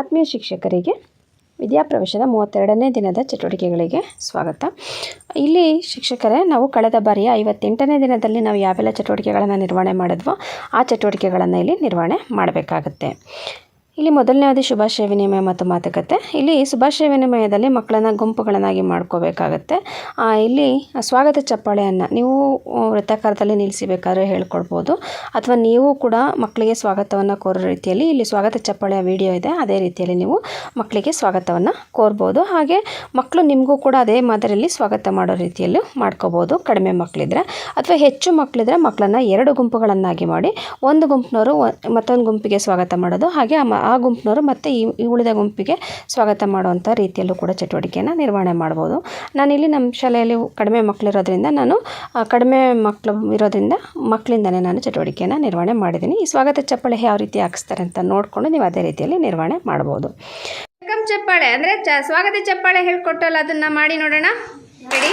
ಆತ್ಮೀಯ ಶಿಕ್ಷಕರಿಗೆ ವಿದ್ಯಾಪ್ರವೇಶದ 32ನೇ ದಿನದ ಚಟುವಟಿಕೆಗಳಿಗೆ ಸ್ವಾಗತ. ಇಲ್ಲಿ ಶಿಕ್ಷಕರೇ, ನಾವು ಕಳೆದ ಬಾರಿಯ 58ನೇ ದಿನದಲ್ಲಿ ನಾವು ಯಾವೆಲ್ಲ ಚಟುವಟಿಕೆಗಳನ್ನು ನಿರ್ವಹಣೆ ಮಾಡಿದ್ವೋ ಆ ಚಟುವಟಿಕೆಗಳನ್ನು ಇಲ್ಲಿ ನಿರ್ವಹಣೆ ಮಾಡಬೇಕಾಗತ್ತೆ. ಇಲ್ಲಿ ಮೊದಲನೇದು ಶುಭಾಶಯ ವಿನಿಮಯ ಮತ್ತು ಮಾತುಕತೆ. ಇಲ್ಲಿ ಶುಭಾಶಯ ವಿನಿಮಯದಲ್ಲಿ ಮಕ್ಕಳನ್ನು ಗುಂಪುಗಳನ್ನಾಗಿ ಮಾಡ್ಕೋಬೇಕಾಗತ್ತೆ. ಇಲ್ಲಿ ಸ್ವಾಗತ ಚಪ್ಪಾಳೆಯನ್ನು ನೀವು ವೃತ್ತಾಕಾರದಲ್ಲಿ ನಿಲ್ಲಿಸಬೇಕಾದ್ರೆ ಹೇಳ್ಕೊಡ್ಬೋದು, ಅಥವಾ ನೀವು ಕೂಡ ಮಕ್ಕಳಿಗೆ ಸ್ವಾಗತವನ್ನು ಕೋರೋ ರೀತಿಯಲ್ಲಿ ಇಲ್ಲಿ ಸ್ವಾಗತ ಚಪ್ಪಾಳೆಯ ವಿಡಿಯೋ ಇದೆ, ಅದೇ ರೀತಿಯಲ್ಲಿ ನೀವು ಮಕ್ಕಳಿಗೆ ಸ್ವಾಗತವನ್ನು ಕೋರ್ಬೋದು. ಹಾಗೆ ಮಕ್ಕಳು ನಿಮಗೂ ಕೂಡ ಅದೇ ಮಾದರಿಯಲ್ಲಿ ಸ್ವಾಗತ ಮಾಡೋ ರೀತಿಯಲ್ಲೂ ಮಾಡ್ಕೋಬೋದು. ಕಡಿಮೆ ಮಕ್ಕಳಿದ್ರೆ ಅಥವಾ ಹೆಚ್ಚು ಮಕ್ಕಳಿದ್ರೆ ಮಕ್ಕಳನ್ನು 2 ಗುಂಪುಗಳನ್ನಾಗಿ ಮಾಡಿ, ಒಂದು ಗುಂಪಿನವರು ಮತ್ತೊಂದು ಗುಂಪಿಗೆ ಸ್ವಾಗತ ಮಾಡೋದು, ಹಾಗೆ ಆ ಗುಂಪಿನವರು ಮತ್ತು ಈ ಉಳಿದ ಗುಂಪಿಗೆ ಸ್ವಾಗತ ಮಾಡುವಂಥ ರೀತಿಯಲ್ಲೂ ಕೂಡ ಚಟುವಟಿಕೆಯನ್ನು ನಿರ್ವಹಣೆ ಮಾಡ್ಬೋದು. ನಾನಿಲ್ಲಿ ನಮ್ಮ ಶಾಲೆಯಲ್ಲಿ ಕಡಿಮೆ ಮಕ್ಕಳಿರೋದ್ರಿಂದ ಕಡಿಮೆ ಮಕ್ಕಳು ಇರೋದ್ರಿಂದ ಮಕ್ಕಳಿಂದಲೇ ನಾನು ಚಟುವಟಿಕೆಯನ್ನು ನಿರ್ವಹಣೆ ಮಾಡಿದ್ದೀನಿ. ಈ ಸ್ವಾಗತ ಚಪ್ಪಾಳೆ ಯಾವ ರೀತಿ ಹಾಕಿಸ್ತಾರೆ ಅಂತ ನೋಡಿಕೊಂಡು ನೀವು ಅದೇ ರೀತಿಯಲ್ಲಿ ನಿರ್ವಹಣೆ ಮಾಡ್ಬೋದು. ವೆಲ್ಕಮ್ ಚಪ್ಪಾಳೆ ಅಂದರೆ ಸ್ವಾಗತ ಚಪ್ಪಾಳೆ ಹೇಳ್ಕೊಟ್ಟಲ್ಲ, ಅದನ್ನು ಮಾಡಿ ನೋಡೋಣ. ರೆಡಿ?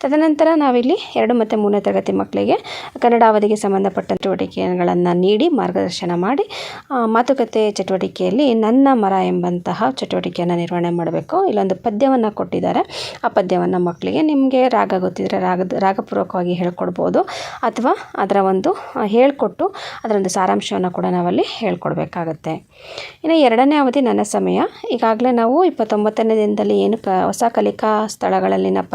ತದನಂತರ ನಾವಿಲ್ಲಿ 2 ಮತ್ತು 3ನೇ ತರಗತಿ ಮಕ್ಕಳಿಗೆ ಕನ್ನಡ ಅವಧಿಗೆ ಸಂಬಂಧಪಟ್ಟ ಚಟುವಟಿಕೆಗಳನ್ನು ನೀಡಿ ಮಾರ್ಗದರ್ಶನ ಮಾಡಿ, ಮಾತುಕತೆ ಚಟುವಟಿಕೆಯಲ್ಲಿ ನನ್ನ ಮರ ಎಂಬಂತಹ ಚಟುವಟಿಕೆಯನ್ನು ನಿರ್ವಹಣೆ ಮಾಡಬೇಕು. ಇಲ್ಲೊಂದು ಪದ್ಯವನ್ನು ಕೊಟ್ಟಿದ್ದಾರೆ. ಆ ಪದ್ಯವನ್ನು ಮಕ್ಕಳಿಗೆ ನಿಮಗೆ ರಾಗ ಗೊತ್ತಿದ್ದರೆ ರಾಗಪೂರ್ವಕವಾಗಿ ಹೇಳ್ಕೊಡ್ಬೋದು, ಅಥವಾ ಅದರ ಒಂದು ಹೇಳ್ಕೊಟ್ಟು ಅದರೊಂದು ಸಾರಾಂಶವನ್ನು ಕೂಡ ನಾವಲ್ಲಿ ಹೇಳ್ಕೊಡ್ಬೇಕಾಗತ್ತೆ. ಇನ್ನು 2ನೇ ಅವಧಿ ನನ್ನ ಸಮಯ. ಈಗಾಗಲೇ ನಾವು 29ನೇ ದಿನದಲ್ಲಿ ಏನು ಹೊಸ ಕಲಿಕಾ ಸ್ಥಳಗಳಲ್ಲಿನ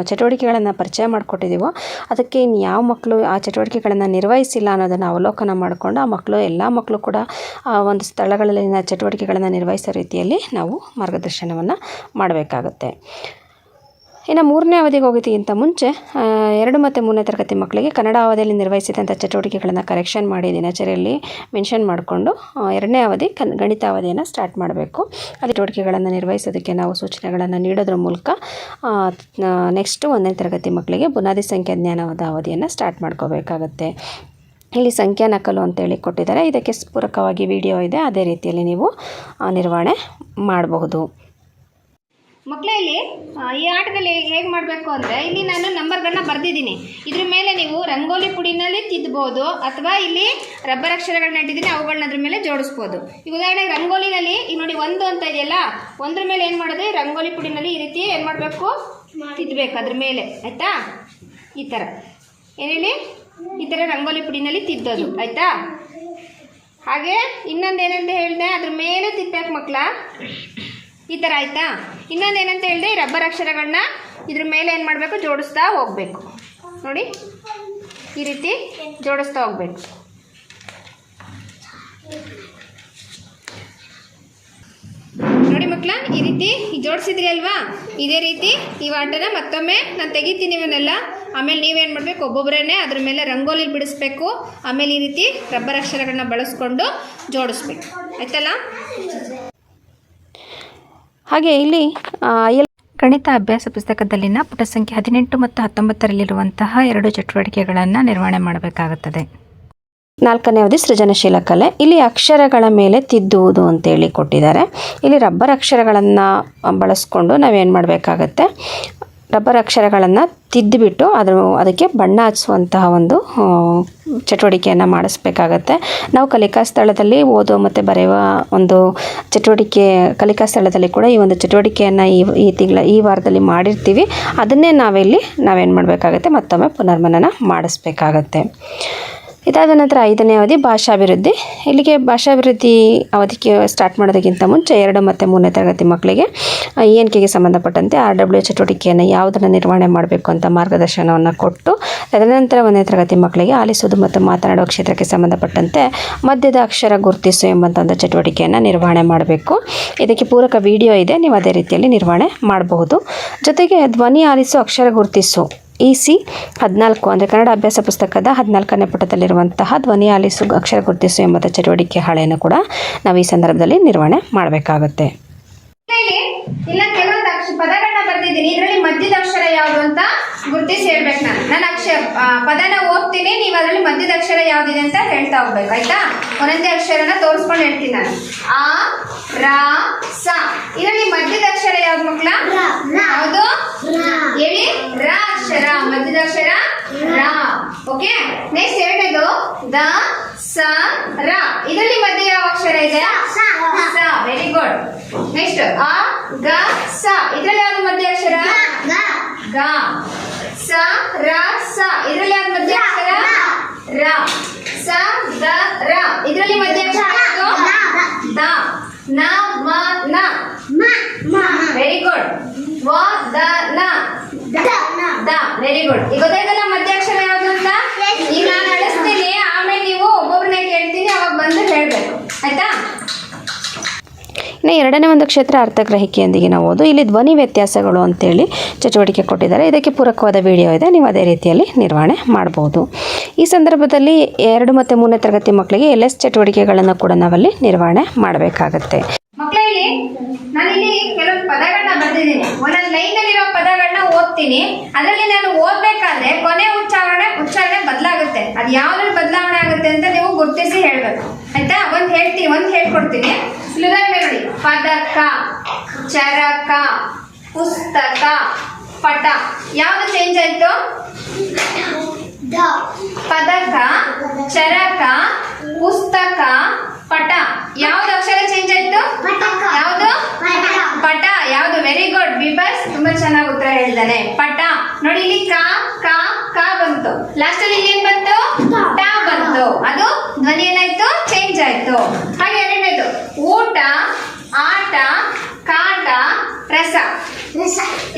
ಚಟುವಟಿಕೆಗಳನ್ನು ಪರಿಚಯ ಮಾಡಿಕೊಟ್ಟಿದ್ದೀವೋ, ಅದಕ್ಕೆ ಇನ್ನು ಯಾವ ಮಕ್ಕಳು ಆ ಚಟುವಟಿಕೆಗಳನ್ನು ನಿರ್ವಹಿಸಿಲ್ಲ ಅನ್ನೋದನ್ನು ಅವಲೋಕನ ಮಾಡಿಕೊಂಡು ಎಲ್ಲ ಮಕ್ಕಳು ಕೂಡ ಆ ಒಂದು ಸ್ಥಳಗಳಲ್ಲಿನ ಚಟುವಟಿಕೆಗಳನ್ನು ನಿರ್ವಹಿಸೋ ರೀತಿಯಲ್ಲಿ ನಾವು ಮಾರ್ಗದರ್ಶನವನ್ನು ಮಾಡಬೇಕಾಗುತ್ತೆ. ಇನ್ನು 3ನೇ ಅವಧಿಗೆ ಹೋಗೋದಕ್ಕಿಂತ ಮುಂಚೆ 2 ಮತ್ತು 3ನೇ ತರಗತಿ ಮಕ್ಕಳಿಗೆ ಕನ್ನಡ ಅವಧಿಯಲ್ಲಿ ನಿರ್ವಹಿಸಿದಂಥ ಚಟುವಟಿಕೆಗಳನ್ನು ಕರೆಕ್ಷನ್ ಮಾಡಿ ದಿನಚರಿಯಲ್ಲಿ ಮೆನ್ಷನ್ ಮಾಡಿಕೊಂಡು 2ನೇ ಅವಧಿ ಗಣಿತ ಅವಧಿಯನ್ನು ಸ್ಟಾರ್ಟ್ ಮಾಡಬೇಕು. ಆ ಚಟುವಟಿಕೆಗಳನ್ನು ನಿರ್ವಹಿಸೋದಕ್ಕೆ ನಾವು ಸೂಚನೆಗಳನ್ನು ನೀಡೋದ್ರ ಮೂಲಕ ನೆಕ್ಸ್ಟ್ 1ನೇ ತರಗತಿ ಮಕ್ಕಳಿಗೆ ಬುನಾದಿ ಸಂಖ್ಯಾ ಜ್ಞಾನದ ಅವಧಿಯನ್ನು ಸ್ಟಾರ್ಟ್ ಮಾಡ್ಕೋಬೇಕಾಗತ್ತೆ. ಇಲ್ಲಿ ಸಂಖ್ಯಾ ನಕಲು ಅಂತೇಳಿ ಕೊಟ್ಟಿದ್ದಾರೆ. ಇದಕ್ಕೆ ಪೂರಕವಾಗಿ ವಿಡಿಯೋ ಇದೆ, ಅದೇ ರೀತಿಯಲ್ಲಿ ನೀವು ನಿರ್ವಹಣೆ ಮಾಡಬಹುದು. ಮಕ್ಕಳೇ, ಇಲ್ಲಿ ಈ ಆಟದಲ್ಲಿ ಹೇಗೆ ಮಾಡಬೇಕು ಅಂದರೆ, ಇಲ್ಲಿ ನಾನು ನಂಬರ್ಗಳನ್ನ ಬರೆದಿದ್ದೀನಿ. ಇದ್ರ ಮೇಲೆ ನೀವು ರಂಗೋಲಿ ಪುಡಿನಲ್ಲಿ ತಿದ್ದಬೋದು, ಅಥವಾ ಇಲ್ಲಿ ರಬ್ಬರ್ ಅಕ್ಷರಗಳನ್ನ ಇಟ್ಟಿದ್ದೀನಿ, ಅವುಗಳನ್ನ ಅದ್ರ ಮೇಲೆ ಜೋಡಿಸ್ಬೋದು. ಈಗ ಉದಾಹರಣೆಗೆ ರಂಗೋಲಿನಲ್ಲಿ ಈಗ ನೋಡಿ 1 ಅಂತ ಇದೆಯಲ್ಲ, 1ರ ಮೇಲೆ ಏನು ಮಾಡೋದು, ರಂಗೋಲಿ ಪುಡಿನಲ್ಲಿ ಈ ರೀತಿ ಏನು ಮಾಡಬೇಕು, ತಿದ್ದಬೇಕು ಅದ್ರ ಮೇಲೆ, ಆಯಿತಾ? ಈ ಥರ ಏನೇಳಿ ಈ ಥರ ರಂಗೋಲಿ ಪುಡಿನಲ್ಲಿ ತಿದ್ದೋದು, ಆಯಿತಾ? ಹಾಗೆ ಇನ್ನೊಂದು ಏನಂತ ಹೇಳಿದೆ, ಅದ್ರ ಮೇಲೆ ತಿದ್ದಬೇಕು ಮಕ್ಕಳ, ಈ ಥರ, ಆಯಿತಾ? ಇನ್ನೊಂದು ಏನಂತ ಹೇಳಿದೆ, ರಬ್ಬರ್ ಅಕ್ಷರಗಳನ್ನ ಇದ್ರ ಮೇಲೆ ಏನು ಮಾಡಬೇಕು, ಜೋಡಿಸ್ತಾ ಹೋಗಬೇಕು. ನೋಡಿ, ಈ ರೀತಿ ಜೋಡಿಸ್ತಾ ಹೋಗಬೇಕು. ನೋಡಿ ಮಕ್ಕಳ, ಈ ರೀತಿ ಜೋಡಿಸಿದ್ರಿ ಅಲ್ವಾ? ಇದೇ ರೀತಿ ಈ ಆಟನ ಮತ್ತೊಮ್ಮೆ ನಾನು ತೆಗಿತೀನಿ ಇವನ್ನೆಲ್ಲ. ಆಮೇಲೆ ನೀವೇನು ಮಾಡಬೇಕು, ಒಬ್ಬೊಬ್ಬರನ್ನೇ ಅದ್ರ ಮೇಲೆ ರಂಗೋಲಿ ಬಿಡಿಸ್ಬೇಕು. ಆಮೇಲೆ ಈ ರೀತಿ ರಬ್ಬರ್ ಅಕ್ಷರಗಳನ್ನ ಬಳಸ್ಕೊಂಡು ಜೋಡಿಸ್ಬೇಕು, ಆಯ್ತಲ್ಲ? ಹಾಗೆ ಇಲ್ಲಿ ಗಣಿತ ಅಭ್ಯಾಸ ಪುಸ್ತಕದಲ್ಲಿನ ಪುಟ ಸಂಖ್ಯೆ 18 ಮತ್ತು 19ರಲ್ಲಿರುವಂತಹ 2 ಚಟುವಟಿಕೆಗಳನ್ನು ನಿರ್ವಹಣೆ ಮಾಡಬೇಕಾಗುತ್ತದೆ. 4ನೇ ಅವಧಿ ಸೃಜನಶೀಲ ಕಲೆ. ಇಲ್ಲಿ ಅಕ್ಷರಗಳ ಮೇಲೆ ತಿದ್ದುವುದು ಅಂತೇಳಿ ಕೊಟ್ಟಿದ್ದಾರೆ. ಇಲ್ಲಿ ರಬ್ಬರ್ ಅಕ್ಷರಗಳನ್ನು ಬಳಸ್ಕೊಂಡು ನಾವೇನು ಮಾಡಬೇಕಾಗತ್ತೆ, ರಬ್ಬರ್ ಅಕ್ಷರಗಳನ್ನು ತಿದ್ದುಬಿಟ್ಟು ಅದಕ್ಕೆ ಬಣ್ಣ ಹಚ್ಚುವಂತಹ ಒಂದು ಚಟುವಟಿಕೆಯನ್ನು ಮಾಡಿಸ್ಬೇಕಾಗತ್ತೆ. ನಾವು ಕಲಿಕಾ ಸ್ಥಳದಲ್ಲಿ ಓದೋ ಮತ್ತು ಬರೆಯುವ ಒಂದು ಚಟುವಟಿಕೆ, ಕಲಿಕಾ ಸ್ಥಳದಲ್ಲಿ ಕೂಡ ಈ ಒಂದು ಚಟುವಟಿಕೆಯನ್ನು ಈ ವಾರದಲ್ಲಿ ಮಾಡಿರ್ತೀವಿ. ಅದನ್ನೇ ನಾವೇನು ಮಾಡಬೇಕಾಗತ್ತೆ, ಮತ್ತೊಮ್ಮೆ ಪುನರ್ಮನನ ಮಾಡಿಸ್ಬೇಕಾಗತ್ತೆ. ಇದಾದ ನಂತರ 5ನೇ ಅವಧಿ ಭಾಷಾಭಿವೃದ್ಧಿ. ಇಲ್ಲಿಗೆ ಭಾಷಾಭಿವೃದ್ಧಿ ಅವಧಿಗೆ ಸ್ಟಾರ್ಟ್ ಮಾಡೋದಕ್ಕಿಂತ ಮುಂಚೆ 2 ಮತ್ತು 3ನೇ ತರಗತಿ ಮಕ್ಕಳಿಗೆ ENKಗೆ ಸಂಬಂಧಪಟ್ಟಂತೆ RW ಚಟುವಟಿಕೆಯನ್ನು ಯಾವುದನ್ನು ನಿರ್ವಹಣೆ ಮಾಡಬೇಕು ಅಂತ ಮಾರ್ಗದರ್ಶನವನ್ನು ಕೊಟ್ಟು, ತದನಂತರ 1ನೇ ತರಗತಿ ಮಕ್ಕಳಿಗೆ ಆಲಿಸುವುದು ಮತ್ತು ಮಾತನಾಡುವ ಕ್ಷೇತ್ರಕ್ಕೆ ಸಂಬಂಧಪಟ್ಟಂತೆ ಮಧ್ಯದ ಅಕ್ಷರ ಗುರುತಿಸು ಎಂಬಂಥ ಒಂದು ಚಟುವಟಿಕೆಯನ್ನು ನಿರ್ವಹಣೆ ಮಾಡಬೇಕು. ಇದಕ್ಕೆ ಪೂರಕ ವಿಡಿಯೋ ಇದೆ, ನೀವು ಅದೇ ರೀತಿಯಲ್ಲಿ ನಿರ್ವಹಣೆ ಮಾಡಬಹುದು. ಜೊತೆಗೆ ಧ್ವನಿ ಆಲಿಸು ಅಕ್ಷರ ಗುರುತಿಸು EC 14 ಅಂದರೆ ಕನ್ನಡ ಅಭ್ಯಾಸ ಪುಸ್ತಕದ 14ನೇ ಪುಟದಲ್ಲಿರುವಂತಹ ಧ್ವನಿ ಆಲಿಸು ಅಕ್ಷರ ಗುರುತಿಸು ಎಂಬ ಚಟುವಟಿಕೆ ಹಾಳೆಯನ್ನು ಕೂಡ ನಾವು ಈ ಸಂದರ್ಭದಲ್ಲಿ ನಿರ್ವಹಣೆ ಮಾಡಬೇಕಾಗುತ್ತೆ. ಇಲ್ಲ, ಕೆಲವೊಂದು ಪದಗಳನ್ನ ಬರ್ತಿದ್ದೀನಿ, ಇದರಲ್ಲಿ ಮಧ್ಯದ ಅಕ್ಷರ ಯಾವುದು ಅಂತ ಗುರುತಿಸಿ ಹೇಳ್ಬೇಕು. ನಾನು ಪದನ ಓದ್ತೀನಿ, ನೀವು ಅದರಲ್ಲಿ ಮಧ್ಯದ ಅಕ್ಷರ ಯಾವುದಿದೆ ಅಂತ ಹೇಳ್ತಾ ಹೋಗ್ಬೇಕು, ಆಯ್ತಾ? ಒಂದೊಂದೇ ಅಕ್ಷರನ ತೋರಿಸ್ಕೊಂಡು ಹೇಳ್ತೀನಿ ನಾನು. ಆ, ರ, ಸ. ಇದರಲ್ಲಿ ಮಧ್ಯದ ಅಕ್ಷರ ಯಾವ್ದು ಮಕ್ಕಳ? ಯಾವುದು ಹೇಳಿ? ರ ಅಕ್ಷರ. ನೆಕ್ಸ್ಟ್ ಅ ಗ ಸ ಇದರಲ್ಲಿ ಯಾವ್ದು ಮಧ್ಯಾಕ್ಷರ ಗ ಸ ರ ಸ ಇದರಲ್ಲಿ ಯಾವ್ದು ಮಧ್ಯಾಕ್ಷರ ರ ಸ ದ ರ ಇದರಲ್ಲಿ ಮಧ್ಯಾಕ್ಷರ ದ ನ ಮ ನ ವೆರಿ ಗುಡ್ ವ ದ ನ ದ ವೆರಿ ಗುಡ್. ಈಗ ಗೊತ್ತಾಯ್ತಲ್ಲ ಮಧ್ಯಾಕ್ಷರ ಯಾವುದು ಅಂತ. ಈಗ ನಾನು ನಡೆಸ್ತೀನಿ, ಆಮೇಲೆ ನೀವು ಒಬ್ಬೊಬ್ಬರನ್ನ ಕೇಳ್ತೀನಿ, ಅವಾಗ ಬಂದು ಹೇಳ್ಬೇಕು, ಆಯ್ತಾ? ಇನ್ನು ಎರಡನೇ ಒಂದು ಕ್ಷೇತ್ರ ಅರ್ಥಗ್ರಹಿಕೆಯೊಂದಿಗೆ ನಾವು ಓದು. ಇಲ್ಲಿ ಧ್ವನಿ ವ್ಯತ್ಯಾಸಗಳು ಅಂತೇಳಿ ಚಟುವಟಿಕೆ ಕೊಟ್ಟಿದ್ದಾರೆ. ಇದಕ್ಕೆ ಪೂರಕವಾದ ವಿಡಿಯೋ ಇದೆ, ನೀವು ಅದೇ ರೀತಿಯಲ್ಲಿ ನಿರ್ವಹಣೆ ಮಾಡ್ಬೋದು. ಈ ಸಂದರ್ಭದಲ್ಲಿ 2 ಮತ್ತು 3ನೇ ತರಗತಿ ಮಕ್ಕಳಿಗೆ LS ಚಟುವಟಿಕೆಗಳನ್ನು ಕೂಡ ನಾವಲ್ಲಿ ನಿರ್ವಹಣೆ ಮಾಡಬೇಕಾಗತ್ತೆ. ಮಕ್ಕಳಲ್ಲಿ ನಾನಿಲ್ಲಿ ಕೆಲವೊಂದು ಪದಗಳನ್ನ ಬರೆದಿದ್ದೀನಿ. ಒಂದೊಂದು ಲೈನಲ್ಲಿರೋ ಪದಗಳನ್ನ ಓದ್ತೀನಿ. ಅದರಲ್ಲಿ ನಾನು ಓದ್ಬೇಕಾದ್ರೆ ಕೊನೆ ಉಚ್ಚಾರಣೆ ಬದಲಾಗುತ್ತೆ. ಅದು ಯಾವ್ದ್ರಲ್ಲಿ ಬದಲಾವಣೆ ಆಗುತ್ತೆ ಅಂತ ನೀವು ಗುರುತಿಸಿ ಹೇಳ್ಬೇಕು, ಆಯ್ತಾ? ಒಂದು ಹೇಳ್ಕೊಡ್ತೀನಿ. ಉದಾಹರಣೆ ನೋಡಿ, ಪದಕ, ಚರಕ, ಪುಸ್ತಕ, ಪಟ. ಯಾವ್ದು ಚೇಂಜ್ ಆಯ್ತು? ಪದಕ, ಚರಕ, ಪುಸ್ತಕ, ಪಟ. ಯಾವ್ದು ಅಕ್ಷರ ಚೇಂಜ್ ಆಯ್ತು? ಯಾವ್ದು? ಪಟ. ಯಾವ್ದು? ವೆರಿ ಗುಡ್ ಬಿಬಸ್, ತುಂಬಾ ಚೆನ್ನಾಗಿ ಉತ್ತರ ಹೇಳಿದಾನೆ. ಪಟ. ನೋಡಿ ಇಲ್ಲಿ ಕ ಕ ಕ ಬಂತು, ಲಾಸ್ಟ್ ಅಲ್ಲಿ ಇಲ್ಲಿ ಏನ್ ಬಂತು? ಟ ಬಂತು. ಅದು ಧ್ವನಿ ಏನಾಯ್ತು? ಚೇಂಜ್ ಆಯ್ತು. ಹಾಗೆ ಎರಡನೇದು ಊಟ, ಆಟ, ಕಾಟ, ರಸ.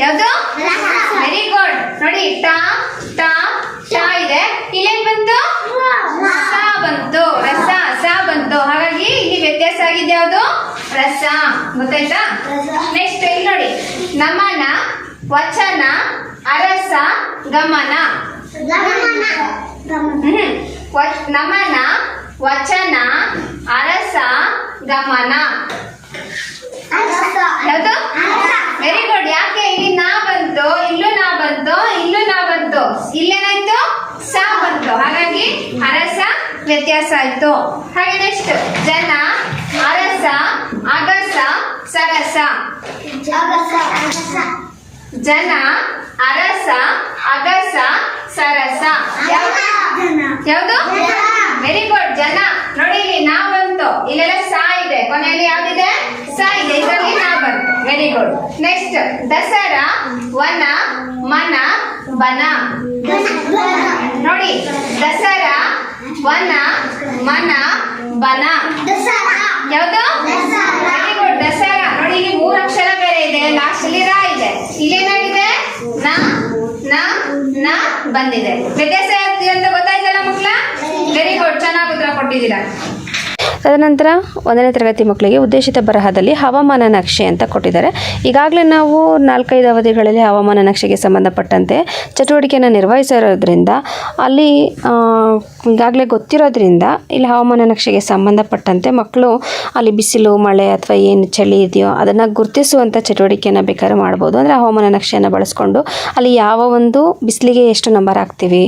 ಯಾವ್ದು? Very good. ನೋಡಿ ಟ ಟ ಟ ಇದೆ, ಇಲ್ಲೇನ್ ಬಂತು? ಸ ಬಂತು, ರಸ ಸ ಬಂತು. ಹಾಗಾಗಿ ಇಲ್ಲಿ ವ್ಯತ್ಯಾಸ ಆಗಿದೆ, ಯಾವುದು? ರಸ. ಗೊತ್ತಾಯ್ತಾ? ನೆಕ್ಸ್ಟ್ ಇಲ್ಲಿ ನೋಡಿ, ನಮನ, ವಚನ, ಅರಸ, ಗಮನ. ನಮನ, ವಚನ, ಅರಸ, ಗಮನ. ಯಾವುದು? Very good. ಯಾಕೆ ಇಲ್ಲಿ ನಾ ಬಂತು, ಇಲ್ಲೂ ನಾ ಬಂತು, ಇಲ್ಲೂ ನಾ ಬಂತು, ಇಲ್ಲೇನಾಯ್ತು? ಸ ಬಂತು. ಹಾಗಾಗಿ ಅರಸ ವ್ಯತ್ಯಾಸ ಆಯ್ತು. ಹಾಗೆ ನೆಕ್ಸ್ಟ್ ಜನ, ಅರಸ, ಅಗಸ, ಸರಸ. ಜನ, ಅರಸ, ಅಗಸ, ಸರಸ. ಯಾವುದು? Very good. ಜನ. ನೋಡಿ ಇಲ್ಲಿ ನಾ ಬಂತು, ಇಲ್ಲೆಲ್ಲ ಸ ಇದೆ, ಕೊನೆಯಲ್ಲಿ ಯಾವ್ದಿದೆ? ಸ ಇದೆ, ಇದರಲ್ಲಿ ನಾ ಬಂತು. Very good. ನೆಕ್ಸ್ಟ್ ದಸರಾ, ವನ, ಮನ, ಬನ. ನೋಡಿ ದಸರಾ, ವನ, ಮನ, ಬನ. ಯಾವುದು? Very good. ದಸರಾ. ನೋಡಿ ಇಲ್ಲಿ 3 ಅಕ್ಷರ ಬೇರೆ ಇದೆ, ಲಾಸ್ಟ್ ಅಲ್ಲಿ ರಾ ಇದೆ, ಇಲ್ಲೇನಾಗಿದೆ? ನ ನ ನ ಬಂದಿದೆ. ವ್ಯತ್ಯಾಸ ಅಂತ ಗೊತ್ತಾಯ್ತಲ್ಲ ಮಕ್ಕಳ? ವೆರಿ ಗುಡ್, ಚೆನ್ನಾಗಿ ಉತ್ತರ ಕೊಟ್ಟಿದ್ದೀರಾ. ತದನಂತರ 1ನೇ ತರಗತಿ ಮಕ್ಕಳಿಗೆ ಉದ್ದೇಶಿತ ಬರಹದಲ್ಲಿ ಹವಾಮಾನ ನಕ್ಷೆ ಅಂತ ಕೊಟ್ಟಿದ್ದಾರೆ. ಈಗಾಗಲೇ ನಾವು 4-5 ಅವಧಿಗಳಲ್ಲಿ ಹವಾಮಾನ ನಕ್ಷೆಗೆ ಸಂಬಂಧಪಟ್ಟಂತೆ ಚಟುವಟಿಕೆಯನ್ನು ನಿರ್ವಹಿಸಿರೋದ್ರಿಂದ ಅಲ್ಲಿ ಈಗಾಗಲೇ ಗೊತ್ತಿರೋದ್ರಿಂದ ಇಲ್ಲಿ ಹವಾಮಾನ ನಕ್ಷೆಗೆ ಸಂಬಂಧಪಟ್ಟಂತೆ ಮಕ್ಕಳು ಅಲ್ಲಿ ಬಿಸಿಲು, ಮಳೆ ಅಥವಾ ಏನು ಚಳಿ ಇದೆಯೋ ಅದನ್ನು ಗುರುತಿಸುವಂಥ ಚಟುವಟಿಕೆಯನ್ನು ಬೇಕಾದ್ರೆ ಮಾಡ್ಬೋದು. ಅಂದರೆ ಹವಾಮಾನ ನಕ್ಷೆಯನ್ನು ಬಳಸ್ಕೊಂಡು ಅಲ್ಲಿ ಯಾವ ಒಂದು ಬಿಸಿಲಿಗೆ ಎಷ್ಟು ನಂಬರ್ ಹಾಕ್ತೀವಿ,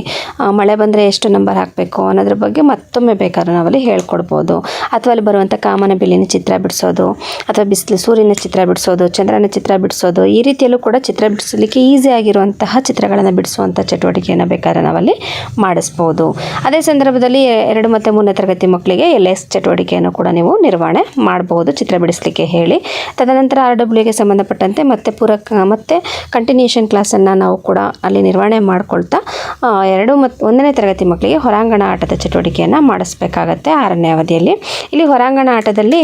ಮಳೆ ಬಂದರೆ ಎಷ್ಟು ನಂಬರ್ ಹಾಕಬೇಕು ಅನ್ನೋದ್ರ ಬಗ್ಗೆ ಮತ್ತೊಮ್ಮೆ ಬೇಕಾದ್ರೆ ನಾವಲ್ಲಿ ಹೇಳ್ಕೊಡ್ಬೋದು. ಅಥವಾ ಅಲ್ಲಿ ಬರುವಂಥ ಕಾಮನ ಬಿಲ್ಲಿನ ಚಿತ್ರ ಬಿಡಿಸೋದು, ಅಥವಾ ಬಿಸಿಲು ಸೂರ್ಯನ ಚಿತ್ರ ಬಿಡಿಸೋದು, ಚಂದ್ರನ ಚಿತ್ರ ಬಿಡಿಸೋದು, ಈ ರೀತಿಯಲ್ಲೂ ಕೂಡ ಚಿತ್ರ ಬಿಡಿಸಲಿಕ್ಕೆ ಈಸಿ ಆಗಿರುವಂತಹ ಚಿತ್ರಗಳನ್ನು ಬಿಡಿಸುವಂಥ ಚಟುವಟಿಕೆಯನ್ನು ಬೇಕಾದ್ರೆ ನಾವಲ್ಲಿ ಮಾಡಿಸ್ಬೋದು. ಅದೇ ಸಂದರ್ಭದಲ್ಲಿ 2 ಮತ್ತು 3ನೇ ತರಗತಿ ಮಕ್ಕಳಿಗೆ LS ಚಟುವಟಿಕೆಯನ್ನು ಕೂಡ ನೀವು ನಿರ್ವಹಣೆ ಮಾಡಬಹುದು, ಚಿತ್ರ ಬಿಡಿಸಲಿಕ್ಕೆ ಹೇಳಿ. ತದನಂತರ RWಗೆ ಸಂಬಂಧಪಟ್ಟಂತೆ ಮತ್ತೆ ಮತ್ತೆ ಕಂಟಿನ್ಯೂಷನ್ ಕ್ಲಾಸನ್ನು ನಾವು ಕೂಡ ಅಲ್ಲಿ ನಿರ್ವಹಣೆ ಮಾಡ್ಕೊಳ್ತಾ 2 ಮತ್ತು 1ನೇ ತರಗತಿ ಮಕ್ಕಳಿಗೆ ಹೊರಾಂಗಣ ಆಟದ ಚಟುವಟಿಕೆಯನ್ನು ಮಾಡಿಸ್ಬೇಕಾಗತ್ತೆ 6ನೇ ಅವಧಿಯಲ್ಲಿ. ಇಲ್ಲಿ ಹೊರಾಂಗಣ ಆಟದಲ್ಲಿ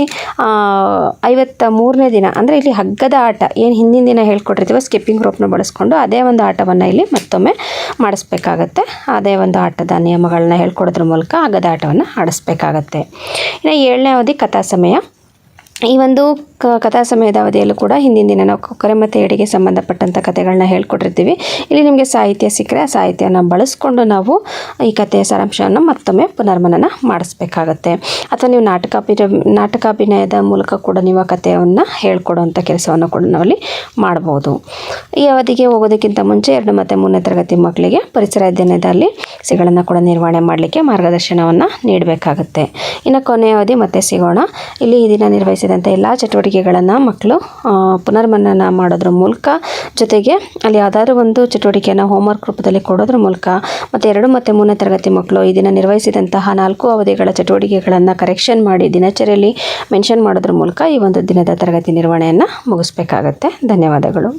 53ನೇ ದಿನ ಅಂದರೆ ಇಲ್ಲಿ ಹಗ್ಗದ ಆಟ ಏನು ಹಿಂದಿನ ದಿನ ಹೇಳ್ಕೊಟ್ಟಿರ್ತೀವೋ ಸ್ಕಿಪ್ಪಿಂಗ್ ರೋಪ್ನ ಬಳಸ್ಕೊಂಡು ಅದೇ ಒಂದು ಆಟವನ್ನು ಇಲ್ಲಿ ಮತ್ತೊಮ್ಮೆ ಮಾಡಿಸ್ಬೇಕಾಗತ್ತೆ. ಅದೇ ಒಂದು ಆಟದ ನಿಯಮಗಳನ್ನ ಹೇಳ್ಕೊಡೋದ್ರ ಮೂಲಕ ಹಗ್ಗದ ಆಟವನ್ನು ಆಡಿಸ್ಬೇಕಾಗತ್ತೆ. ಇನ್ನು 7ನೇ ಅವಧಿ ಕಥಾ ಸಮಯ. ಈ ಒಂದು ಕಥಾ ಸಮಯದ ಅವಧಿಯಲ್ಲೂ ಕೂಡ ಹಿಂದಿನ ದಿನ ನಾವು ಕೊಕ್ಕರೆ ಮತ್ತು ಏಡಿಗೆ ಸಂಬಂಧಪಟ್ಟಂಥ ಕಥೆಗಳನ್ನ ಹೇಳ್ಕೊಟ್ಟಿರ್ತೀವಿ. ಇಲ್ಲಿ ನಿಮಗೆ ಸಾಹಿತ್ಯ ಸಿಕ್ಕರೆ ಆ ಸಾಹಿತ್ಯನ ಬಳಸ್ಕೊಂಡು ನಾವು ಈ ಕಥೆಯ ಸಾರಾಂಶವನ್ನು ಮತ್ತೊಮ್ಮೆ ಪುನರ್ಮನನ ಮಾಡಿಸ್ಬೇಕಾಗತ್ತೆ. ಅಥವಾ ನೀವು ನಾಟಕಾಭಿನಯದ ಮೂಲಕ ಕೂಡ ನೀವು ಆ ಕಥೆಯನ್ನು ಹೇಳ್ಕೊಡುವಂಥ ಕೆಲಸವನ್ನು ಕೂಡ ನಾವಲ್ಲಿ ಮಾಡ್ಬೋದು. ಈ ಅವಧಿಗೆ ಹೋಗೋದಕ್ಕಿಂತ ಮುಂಚೆ 2 ಮತ್ತು 3ನೇ ತರಗತಿ ಮಕ್ಕಳಿಗೆ ಪರಿಸರ ಅಧ್ಯಯನದಲ್ಲಿ ಸಿಗಳನ್ನು ಕೂಡ ನಿರ್ವಹಣೆ ಮಾಡಲಿಕ್ಕೆ ಮಾರ್ಗದರ್ಶನವನ್ನು ನೀಡಬೇಕಾಗುತ್ತೆ. ಇನ್ನು ಕೊನೆಯ ಅವಧಿ ಮತ್ತೆ ಸಿಗೋಣ. ಇಲ್ಲಿ ಈ ದಿನ ನಿರ್ವಹಿಸಿದ ಮಾಡಿದಂಥ ಎಲ್ಲ ಚಟುವಟಿಕೆಗಳನ್ನು ಮಕ್ಕಳು ಪುನರ್ಮನನ ಮಾಡೋದ್ರ ಮೂಲಕ, ಜೊತೆಗೆ ಅಲ್ಲಿ ಯಾವುದಾದ್ರೂ ಒಂದು ಚಟುವಟಿಕೆಯನ್ನು ಹೋಮ್ವರ್ಕ್ ರೂಪದಲ್ಲಿ ಕೊಡೋದ್ರ ಮೂಲಕ, ಮತ್ತು 2 ಮತ್ತು 3ನೇ ತರಗತಿ ಮಕ್ಕಳು ಈ ದಿನ ನಿರ್ವಹಿಸಿದಂತಹ 4 ಅವಧಿಗಳ ಚಟುವಟಿಕೆಗಳನ್ನು ಕರೆಕ್ಷನ್ ಮಾಡಿ ದಿನಚರಿಯಲ್ಲಿ ಮೆನ್ಷನ್ ಮಾಡೋದ್ರ ಮೂಲಕ ಈ ಒಂದು ದಿನದ ತರಗತಿ ನಿರ್ವಹಣೆಯನ್ನು ಮುಗಿಸ್ಬೇಕಾಗತ್ತೆ. ಧನ್ಯವಾದಗಳು.